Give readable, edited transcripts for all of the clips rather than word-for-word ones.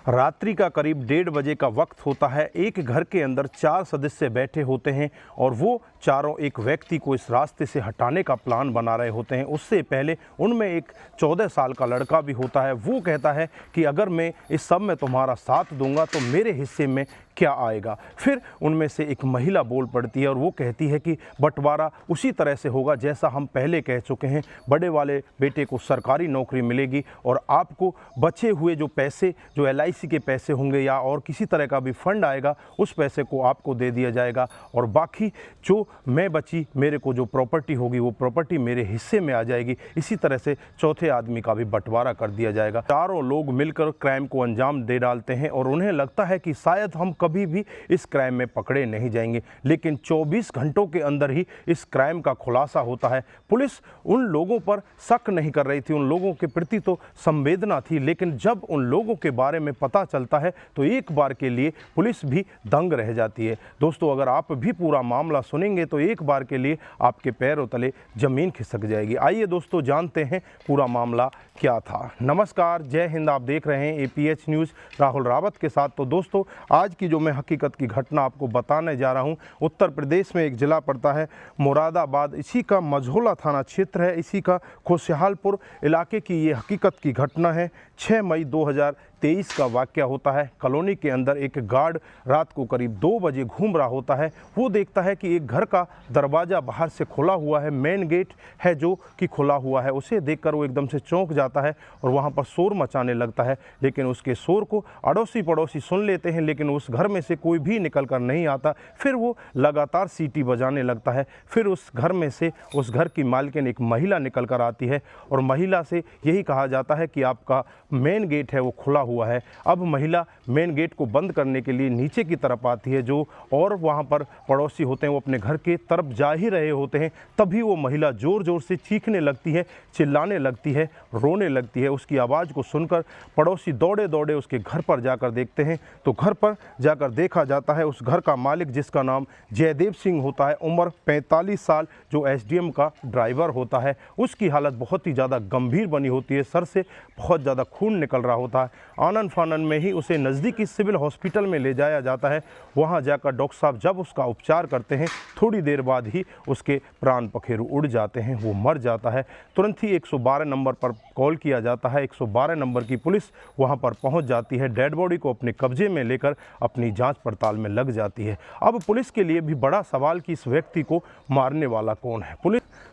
रात्रि का करीब 1:30 बजे का वक्त होता है। एक घर के अंदर 4 सदस्य बैठे होते हैं और वो चारों एक व्यक्ति को इस रास्ते से हटाने का प्लान बना रहे होते हैं। उससे पहले उनमें एक 14 साल का लड़का भी होता है। वो कहता है कि अगर मैं इस सब में तुम्हारा साथ दूंगा तो मेरे हिस्से में क्या आएगा। फिर उनमें से एक महिला बोल पड़ती है और वो कहती है कि बंटवारा उसी तरह से होगा जैसा हम पहले कह चुके हैं। बड़े वाले बेटे को सरकारी नौकरी मिलेगी और आपको बचे हुए जो पैसे, जो LIC के पैसे होंगे या और किसी तरह का भी फंड आएगा, उस पैसे को आपको दे दिया जाएगा और बाकी जो मैं बची, मेरे को जो प्रॉपर्टी होगी वो प्रॉपर्टी मेरे हिस्से में आ जाएगी। इसी तरह से चौथे आदमी का भी बंटवारा कर दिया जाएगा। चारों लोग मिलकर क्राइम को अंजाम दे डालते हैं और उन्हें लगता है कि शायद हम कभी भी इस क्राइम में पकड़े नहीं जाएंगे, लेकिन 24 घंटों के अंदर ही इस क्राइम का खुलासा होता है। पुलिस उन लोगों पर शक नहीं कर रही थी, उन लोगों के प्रति तो संवेदना थी, लेकिन जब उन लोगों के बारे में पता चलता है तो एक बार के लिए पुलिस भी दंग रह जाती है। दोस्तों, अगर आप भी पूरा मामला सुनेंगे तो एक बार के लिए आपके पैरों तले जमीन खिसक जाएगी। आइए दोस्तों, जानते हैं पूरा मामला क्या था। नमस्कार, जय हिंद। आप देख रहे हैं APH न्यूज़ राहुल रावत के साथ। तो दोस्तों, आज की जो मैं हकीकत की घटना आपको बताने जा रहा हूं, उत्तर प्रदेश में एक ज़िला पड़ता है मुरादाबाद, इसी का मझौला थाना क्षेत्र है, इसी का खुशहालपुर इलाके की ये हकीकत की घटना है। 6 मई 2023 का वाक़या होता है। कॉलोनी के अंदर एक गार्ड रात को करीब 2 बजे घूम रहा होता है। वो देखता है कि एक घर का दरवाज़ा बाहर से खुला हुआ है, मेन गेट है जो कि खुला हुआ है। उसे देखकर वो एकदम से चौंक जाता है और वहाँ पर शोर मचाने लगता है, लेकिन उसके शोर को अड़ोसी पड़ोसी सुन लेते हैं, लेकिन उस घर में से कोई भी निकल कर नहीं आता। फिर वो लगातार सीटी बजाने लगता है। फिर उस घर में से उस घर की मालकिन एक महिला निकल कर आती है और महिला से यही कहा जाता है कि आपका मेन गेट है वो खुला हुआ है। अब महिला मेन गेट को बंद करने के लिए नीचे की तरफ आती है, जो और वहाँ पर पड़ोसी होते हैं वो अपने घर के तरफ जा ही रहे होते हैं। तभी वो महिला ज़ोर ज़ोर से चीखने लगती है, चिल्लाने लगती है, रोने लगती है। उसकी आवाज़ को सुनकर पड़ोसी दौड़े दौड़े उसके घर पर जाकर देखते हैं तो घर पर जाकर देखा जाता है उस घर का मालिक, जिसका नाम जयदेव सिंह होता है, उम्र 45 साल, जो SDM का ड्राइवर होता है। उसकी हालत बहुत ही ज़्यादा गंभीर बनी होती है, सर से बहुत ज़्यादा खून निकल रहा होता है। आनन फानन में ही उसे नज़दीकी सिविल हॉस्पिटल में ले जाया जाता है। वहाँ जाकर डॉक्टर साहब जब उसका उपचार करते हैं, थोड़ी देर बाद ही उसके प्राण पखेरु उड़ जाते हैं, वो मर जाता है। तुरंत ही 112 नंबर पर कॉल किया जाता है। 112 नंबर की पुलिस वहाँ पर पहुँच जाती है, डेड बॉडी को अपने कब्जे में लेकर अपनी जांच पड़ताल में लग जाती है। अब पुलिस के लिए भी बड़ा सवाल कि इस व्यक्ति को मारने वाला कौन है।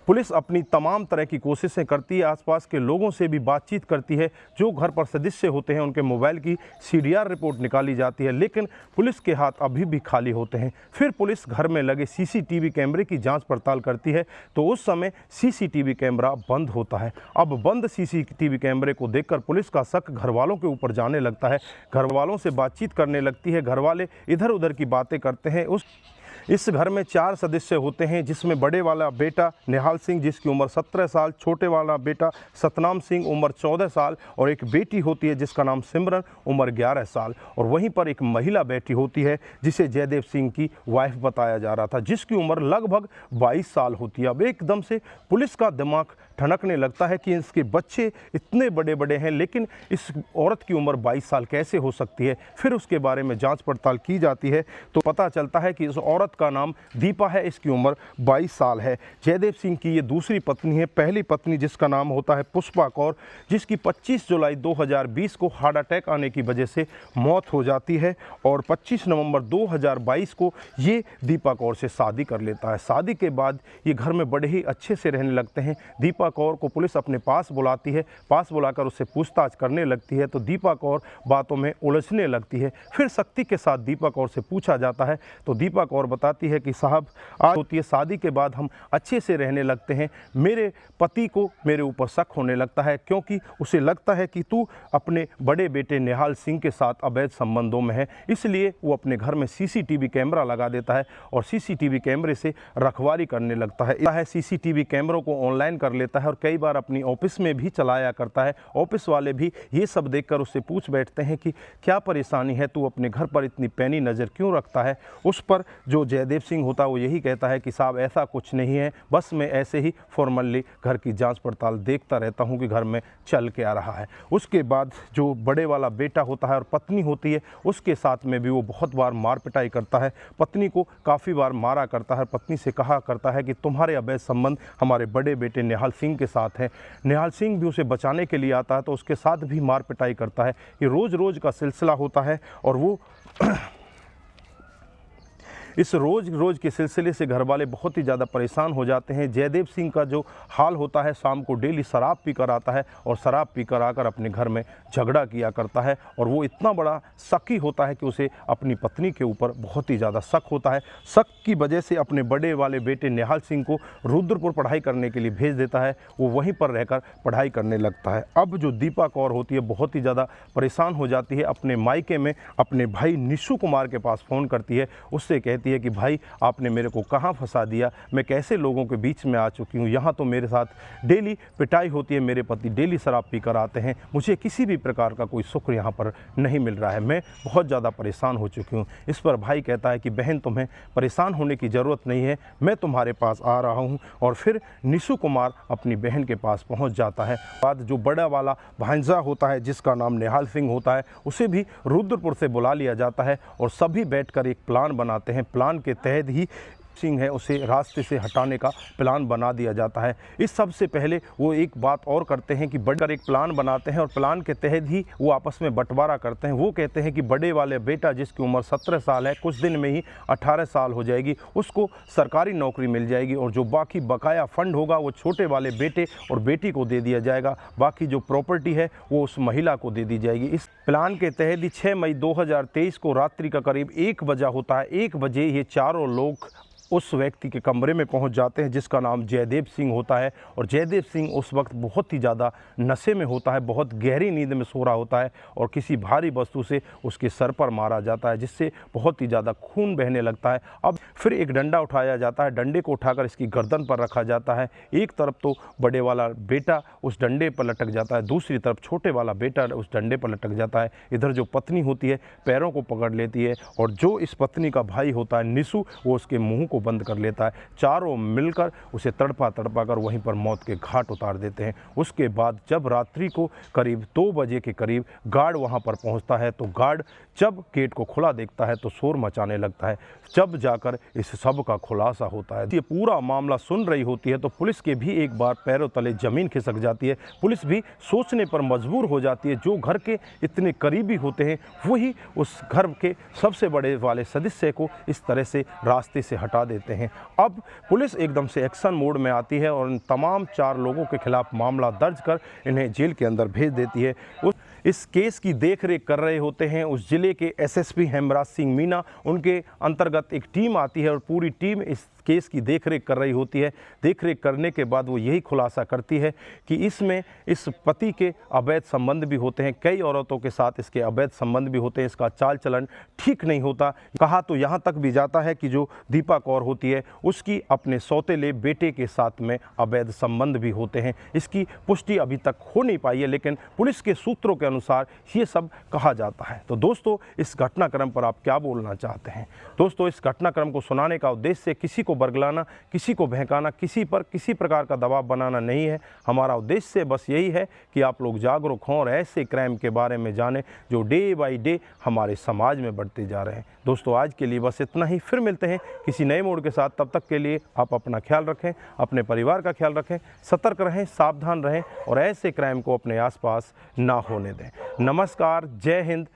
पुलिस अपनी तमाम तरह की कोशिशें करती है, आसपास के लोगों से भी बातचीत करती है, जो घर पर सदस्य होते हैं उनके मोबाइल की CDR रिपोर्ट निकाली जाती है, लेकिन पुलिस के हाथ अभी भी खाली होते हैं। फिर पुलिस घर में लगे CCTV कैमरे की जांच पड़ताल करती है तो उस समय CCTV कैमरा बंद होता है। अब बंद CCTV कैमरे को देखकर पुलिस का शक घर वालों के ऊपर जाने लगता है। घर वालों से बातचीत करने लगती है। घर वाले इधर उधर की बातें करते हैं। इस घर में 4 सदस्य होते हैं, जिसमें बड़े वाला बेटा निहाल सिंह, जिसकी उम्र 17 साल, छोटे वाला बेटा सतनाम सिंह, उम्र 14 साल, और एक बेटी होती है जिसका नाम सिमरन, उम्र 11 साल। और वहीं पर एक महिला बैठी होती है जिसे जयदेव सिंह की वाइफ बताया जा रहा था, जिसकी उम्र लगभग 22 साल होती है। अब एकदम से पुलिस का दिमाग ठनकने लगता है कि इसके बच्चे इतने बड़े बड़े हैं, लेकिन इस औरत की उम्र 22 साल कैसे हो सकती है। फिर उसके बारे में जांच पड़ताल की जाती है तो पता चलता है कि इस औरत का नाम दीपा है, इसकी उम्र 22 साल है। जयदेव सिंह की ये दूसरी पत्नी है। पहली पत्नी जिसका नाम होता है पुष्पा कौर, जिसकी 25 जुलाई 2020 को हार्ट अटैक आने की वजह से मौत हो जाती है और 25 नवंबर 2022 को ये दीपा कौर से शादी कर लेता है। शादी के बाद ये घर में बड़े ही अच्छे से रहने लगते हैं। दीपा कौर को पुलिस अपने पास बुलाती है, पास बुलाकर उससे पूछताछ करने लगती है तो दीपा कौर बातों में उलझने लगती है। फिर सख्ती के साथ दीपा कौर से पूछा जाता है तो दीपा कौर बताती है कि साहब, आज होती है शादी के बाद हम अच्छे से रहने लगते हैं। मेरे पति को मेरे ऊपर शक होने लगता है, क्योंकि उसे लगता है कि तू अपने बड़े बेटे निहाल सिंह के साथ अवैध संबंधों में है, इसलिए वो अपने घर में CCTV कैमरा लगा देता है और CCTV कैमरे से रखवाली करने लगता है। CCTV कैमरों को ऑनलाइन कर लेता रहता है और कई बार अपनी ऑफिस में भी चलाया करता है। ऑफिस वाले भी ये सब देखकर उससे पूछ बैठते हैं कि क्या परेशानी है, तू अपने घर पर इतनी पैनी नज़र क्यों रखता है। उस पर जो जयदेव सिंह होता है वो यही कहता है कि साहब ऐसा कुछ नहीं है, बस मैं ऐसे ही फॉर्मली घर की जांच पड़ताल देखता रहता हूं कि घर में चल क्या रहा है। उसके बाद जो बड़े वाला बेटा होता है और पत्नी होती है, उसके साथ में भी वो बहुत बार मार पिटाई करता है, पत्नी को काफ़ी बार मारा करता है। पत्नी से कहा करता है कि तुम्हारे अवैध संबंध हमारे बड़े बेटे निहाल सिंह के साथ हैं। निहाल सिंह भी उसे बचाने के लिए आता है तो उसके साथ भी मार पिटाई करता है। ये रोज़ रोज़ का सिलसिला होता है और वो इस रोज़ के सिलसिले से घर वाले बहुत ही ज़्यादा परेशान हो जाते हैं। जयदेव सिंह का जो हाल होता है, शाम को डेली शराब पी कर आता है और शराब पी कर आकर अपने घर में झगड़ा किया करता है और वो इतना बड़ा शकी होता है कि उसे अपनी पत्नी के ऊपर बहुत ही ज़्यादा शक होता है। शक की वजह से अपने बड़े वाले बेटे निहाल सिंह को रुद्रपुर पढ़ाई करने के लिए भेज देता है। वो वहीं पर रहकर पढ़ाई करने लगता है। अब जो दीपा कौर होती है बहुत ही ज़्यादा परेशान हो जाती है। अपने मायके में अपने भाई निशु कुमार के पास फ़ोन करती है, उससे कहती है कि भाई आपने मेरे को कहाँ फंसा दिया, मैं कैसे लोगों के बीच में आ चुकी हूँ, यहाँ तो मेरे साथ डेली पिटाई होती है, मेरे पति डेली शराब पी कर आते हैं, मुझे किसी भी प्रकार का कोई सुख यहाँ पर नहीं मिल रहा है, मैं बहुत ज़्यादा परेशान हो चुकी हूँ। इस पर भाई कहता है कि बहन तुम्हें परेशान होने की ज़रूरत नहीं है, मैं तुम्हारे पास आ रहा हूँ। और फिर निशु कुमार अपनी बहन के पास पहुँच जाता है। बाद जो बड़ा वाला भांजा होता है जिसका नाम निहाल सिंह होता है, उसे भी रुद्रपुर से बुला लिया जाता है और सभी बैठकर एक प्लान बनाते हैं। प्लान के तहत ही सिंह है उसे रास्ते से हटाने का प्लान बना दिया जाता है। इस सब से पहले वो एक बात और करते हैं कि बढ़कर एक प्लान बनाते हैं और प्लान के तहत ही वो आपस में बंटवारा करते हैं। वो कहते हैं कि बड़े वाले बेटा जिसकी उम्र 17 साल है, कुछ दिन में ही 18 साल हो जाएगी, उसको सरकारी नौकरी मिल जाएगी और जो बाकी बकाया फंड होगा वो छोटे वाले बेटे और बेटी को दे दिया जाएगा। बाकी जो प्रॉपर्टी है वो उस महिला को दे दी जाएगी। इस प्लान के तहत ही 6 मई 2023 को रात्रि का करीब 1 बजा होता है। 1 बजे ये चारों लोग उस व्यक्ति के कमरे में पहुंच जाते हैं जिसका नाम जयदेव सिंह होता है। और जयदेव सिंह उस वक्त बहुत ही ज़्यादा नशे में होता है, बहुत गहरी नींद में सो रहा होता है और किसी भारी वस्तु से उसके सर पर मारा जाता है जिससे बहुत ही ज़्यादा खून बहने लगता है। अब फिर एक डंडा उठाया जाता है, डंडे को उठाकर इसकी गर्दन पर रखा जाता है। एक तरफ तो बड़े वाला बेटा उस डंडे पर लटक जाता है, दूसरी तरफ छोटे वाला बेटा उस डंडे पर लटक जाता है। इधर जो पत्नी होती है पैरों को पकड़ लेती है और जो इस पत्नी का भाई होता है निशु, वो उसके मुँह को बंद कर लेता है। चारों मिलकर उसे तड़पा कर वहीं पर मौत के घाट उतार देते हैं। उसके बाद जब रात्रि को करीब 2 बजे के करीब गार्ड वहां पर पहुंचता है तो गार्ड जब गेट को खुला देखता है तो शोर मचाने लगता है। जब जाकर इस सब का खुलासा होता है, ये पूरा मामला सुन रही होती है तो पुलिस के भी एक बार पैरों तले जमीन खिसक जाती है। पुलिस भी सोचने पर मजबूर हो जाती है, जो घर के इतने करीबी होते हैं वही उस घर के सबसे बड़े वाले सदस्य को इस तरह से रास्ते से हटा देते हैं। अब पुलिस एकदम से एक्शन मोड में आती है और इन तमाम 4 लोगों के खिलाफ मामला दर्ज कर इन्हें जेल के अंदर भेज देती है। इस केस की देखरेख कर रहे होते हैं उस जिले के एसएसपी हेमराज सिंह मीना। उनके अंतर्गत एक टीम आती है और पूरी टीम इस केस की देखरेख कर रही होती है। देखरेख करने के बाद वो यही खुलासा करती है कि इसमें इस पति के अवैध संबंध भी होते हैं, कई औरतों के साथ इसके अवैध संबंध भी होते हैं, इसका चाल चलन ठीक नहीं होता। कहा तो यहाँ तक भी जाता है कि जो दीपा कौर होती है उसकी अपने सौतेले बेटे के साथ में अवैध संबंध भी होते हैं। इसकी पुष्टि अभी तक हो नहीं पाई है, लेकिन पुलिस के सूत्रों के अनुसार ये सब कहा जाता है। तो दोस्तों, इस घटनाक्रम पर आप क्या बोलना चाहते हैं? दोस्तों, इस घटनाक्रम को सुनाने का उद्देश्य किसी को बरगलाना, किसी को बहकाना, किसी पर किसी प्रकार का दबाव बनाना नहीं है। हमारा उद्देश्य बस यही है कि आप लोग जागरूक हों और ऐसे क्राइम के बारे में जानें जो डे बाय डे हमारे समाज में बढ़ते जा रहे हैं। दोस्तों, आज के लिए बस इतना ही। फिर मिलते हैं किसी नए मोड़ के साथ। तब तक के लिए आप अपना ख्याल रखें, अपने परिवार का ख्याल रखें, सतर्क रहें, सावधान रहें और ऐसे क्राइम को अपने आसपास ना होने दें। नमस्कार, जय हिंद,